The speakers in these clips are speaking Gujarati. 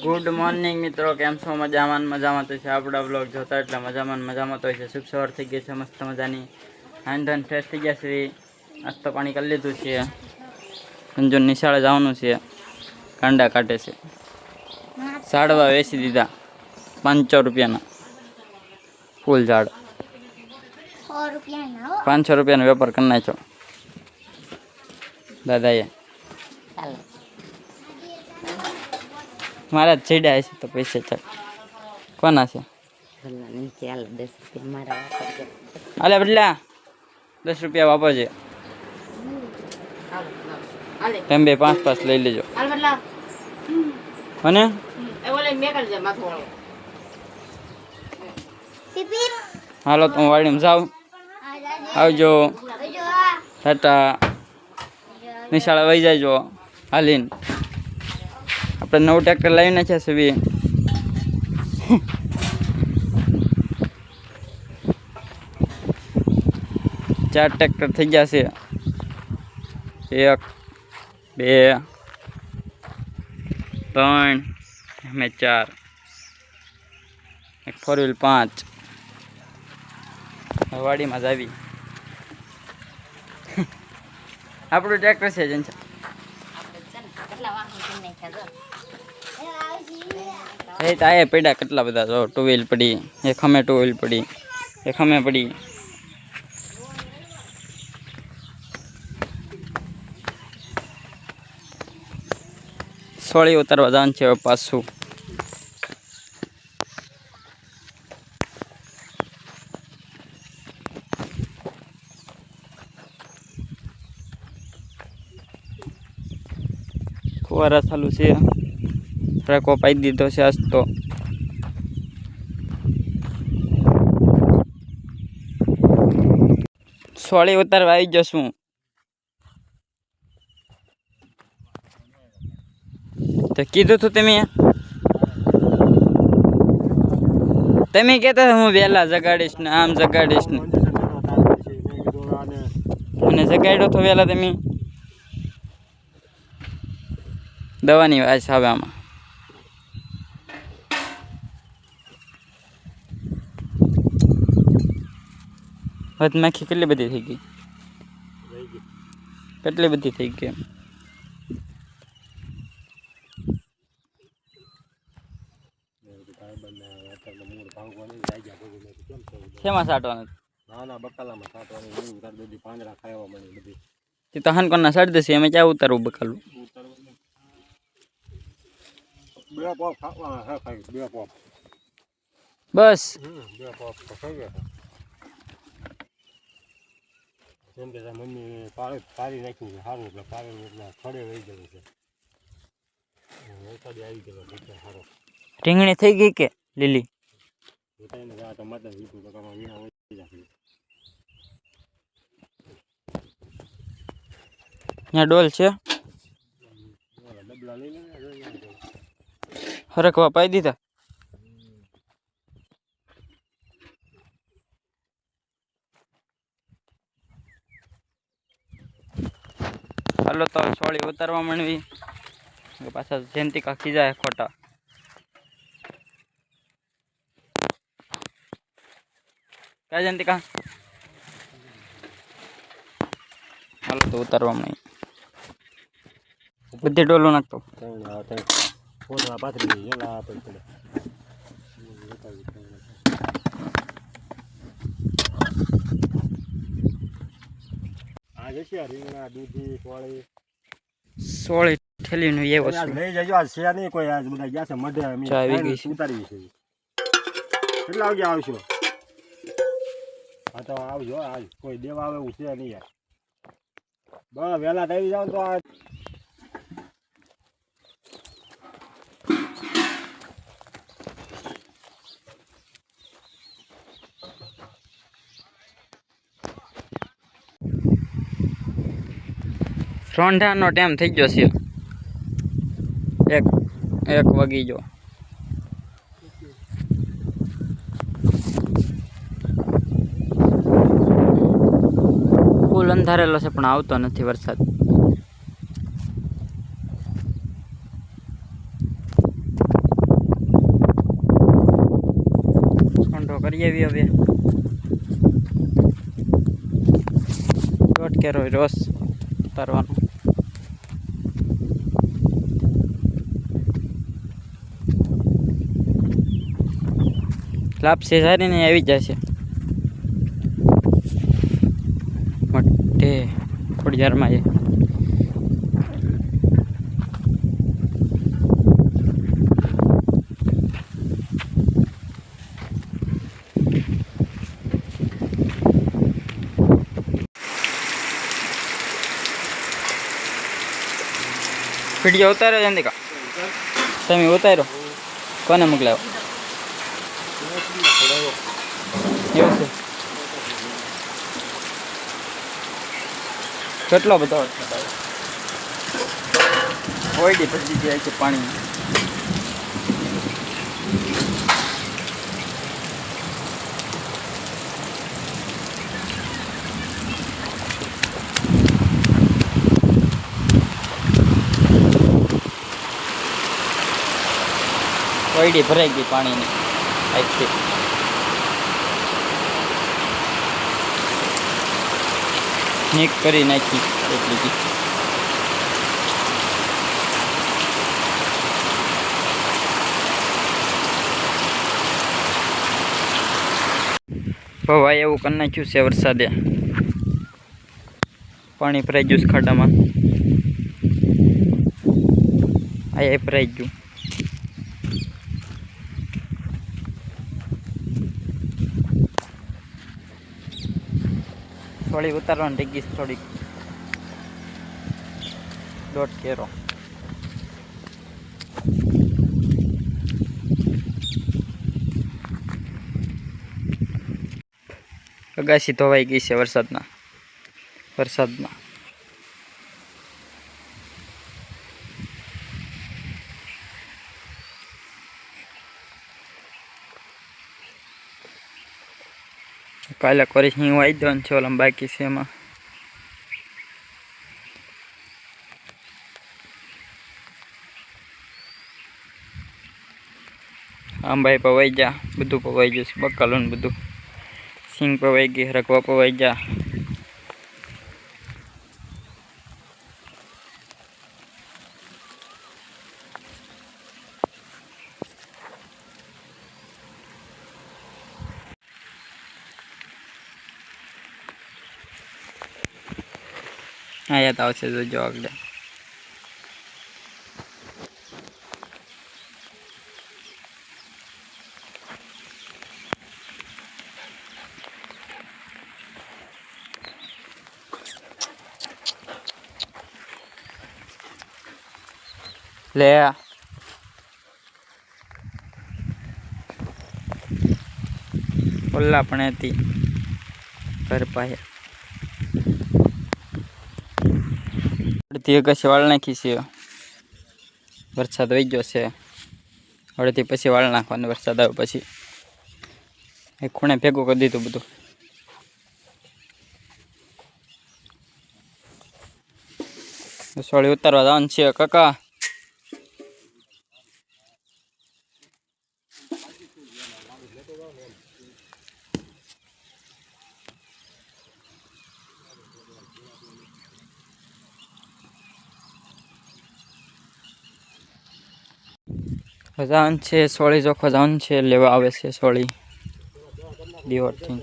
ગુડ મોર્નિંગ મિત્રો, કેમ છો? મજામાં તો છે. આપણા બ્લોગ જોતા એટલે મજામાં તો છે. શુભ સવાર થઈ ગઈ છે, મસ્ત મજાની. હાંડન ફ્રેશ થઈ ગયા છે, નાસ્તો પાણી કરી લીધું છે. અંજુ નિશાળે જવાનું છે, કાંડા કાઢે છે. ઝાડવા વેચી દીધા 500 રૂપિયાના, ફૂલ ઝાડ 500 રૂપિયાનો વેપાર કરી નાખ્યો દાદાએ. મારા ચડ્યા છે તો પૈસા ચાલ કોના છે? હાલે બદલા 10 રૂપિયા વાપરજે. તમે બે 5 લઈ લેજો. અને હાલો તો હું વાડીમાં જાઉં. આવજો, ટાટા. નિશાળે વહી જાયજો હાલીને. આપણે નવું ટ્રેક્ટર લાવી નાખ્યા છે. 4 ટ્રેક્ટર થઈ ગયા છે. 1 2 3 અમે 4, એક 4 વ્હીલ 5. વાડીમાં જ આવી. આપણું ટ્રેક્ટર છે જન એ તાએ પડ્યા કેટલા બધા. જો 2 વ્હીલ પડી, એક અમે 2 વ્હીલ પડી, એક અમે પડી. સોળી ઉતારવા જવાનું છે હવે પાછું. ફુવારા ચાલુ છે. ટ્રકો પાઈ દીધો છે આજ તો. સોળી ઉતારવા આવી જશું. તો કીધું તું તમે કહેતા હું વહેલા જગાડીશ ને આમ જગાડીશ ને, અને જગાડ્યો તો વહેલા તમે. દવાની વાત આવે આમાં. મધમાખી કેટલી બધી થઈ ગઈ, કેટલી બધી થઈ ગઈ. શેમાં સાટવાનું? તે તહન કોના સાડી દેશે, એમાં ક્યાં ઉતારવું બકાલું? બસ મમ્મી પાડી નાખ્યું સારું, એટલે પાડેલું એટલે ખડે રહી ગયેલું છે. વરસાદ આવી ગયેલો સારો. રીંગણી થઈ ગઈ કે લીલી? ત્યાં ડોલ છે, હરખવા પાઈ દીધા. હાલો તો સોળી ઉતારવા માંડવી. પાછા જયંતિકા ખીજાય ખોટા. ક્યાં જયંતિકા? હાલો તો ઉતારવા માંડી. બધી ડોલો નાખતો. સોળી ઠેલી નું એ વસ્તુ લઈ જજો. આજ છે નહીં કોઈ, આજ બધા ગયા છે મઢે. ઉતારી છે. કેટલા વાગે આવશો? હા તો આવજો. આજ કોઈ દેવા આવે એવું છે નહીં યાર. બસ વહેલા થઈ જાવ તો આ રોંઢાનો ટાઈમ થઈ ગયો છે. 1 વાગી ગયો. ફૂલ અંધારેલો છે પણ આવતો નથી વરસાદ. કરી આવી હવે. દોઢ કેરો રોસ ઉતારવાનો. લાપસી સારી ને આવી જશે મોટે ખોડિયારમાં. વિડીયો ઉતાર્યો ચંદિકા? તમે ઉતાર્યો? કોને મોકલાયો? એવું છે? કેટલો બધો ઓઈડી પડી જાય છે પાણી. ઓઈડી ભરાઈ ગઈ પાણીની આજથી. નીક કરી નાખી એટલી કી. ભાઈ એવું કરી નાખ્યું છે વરસાદે. પાણી ભરાઈ ગયું છે ખાડામાં. આ ભરાઈ ગયું. થોડી ઉતારવાની ટીકીશ થોડીક. દોઢ કેરો. અગાસી ધોવાઈ ગઈ છે વરસાદમાં. કાલે કરી હું આવી દઉં છે. ઓલામાં બાકી છે એમાં. આંબાઈ પવાઈ જા, બધું પવાઈ જશે. બકાલું બધું. સિંગ પવાઈ ગઈ, રકવા પવાઈ જા. આયા તો આવશે જોજો આગળ. લે ઓલા પણ હતી ઘર પાસે. અડધી અગાસી વાળ નાખી છે. વરસાદ વહી ગયો છે. અડધી પછી વાળ નાખવાનો. વરસાદ આવે પછી એક ખૂણે ભેગું કરી દીધું બધું. સોળી ઉતારવા જવાનું છે કાકા. જવાનું છે સોળી ચોખ્ખો જવાનું છે. લેવા આવે છે સોળી દિયોરથી.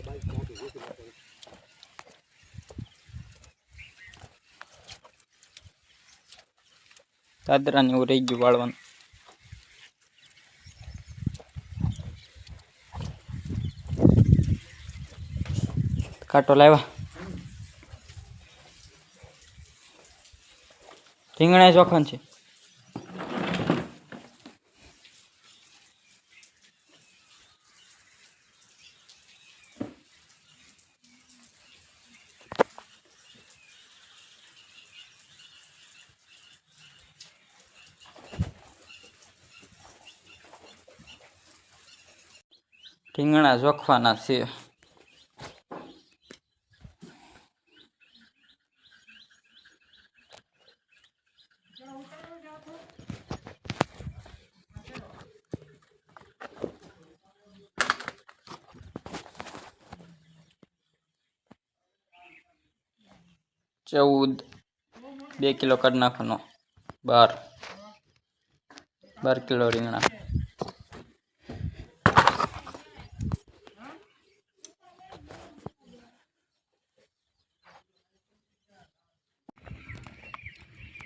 દાદરાને એવું રહી ગયું વાળવાનું. કાંટો લાવ્યા. રીંગણા ચોખા છે. રીંગણા જોખવાના છે. 14 2 કિલો કરી નાખવાનો 12 કિલો રીંગણા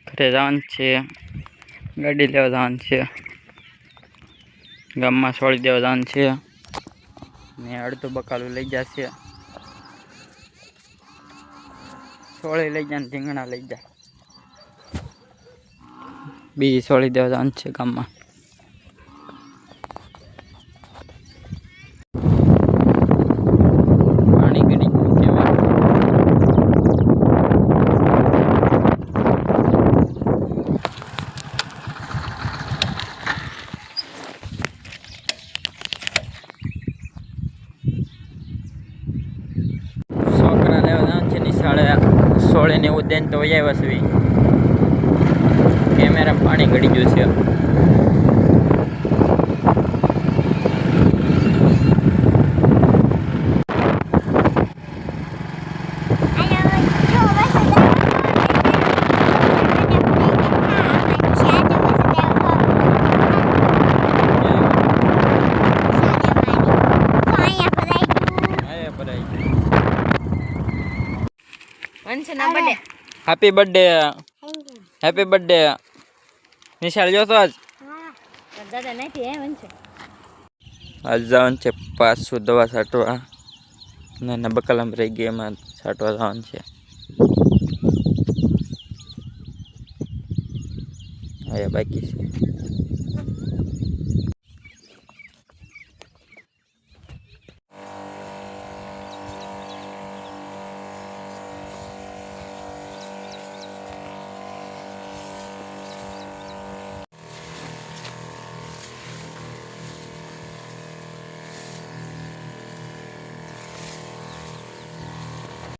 ઘરે જવાનું છે ગાડી લેવા જવાનું છે ગામમાં છોડી દેવા જવાનું છે ને અડધું બકાલું લઈ જશે સોળી લઈ જાય ને રીંગણા લઈ જાય બીજી સોળી દેવા જવાનું છે ગામમાં પાણી ગળી ગયું કેવાય છોકરા લેવા જવાનું છે નિશાળે સોળે ને ઉદ્યાન તો વયા વસવી કેમેરા પાણી ગળી ગયું છે હેપી બર્થડે નિશાળ જોતો આજ આજ જવાનું છે પાછું દવા છાંટવા નાના બકાલામાં રહી ગઈ એમાં છાંટવા જવાનું છે હવે બાકી છે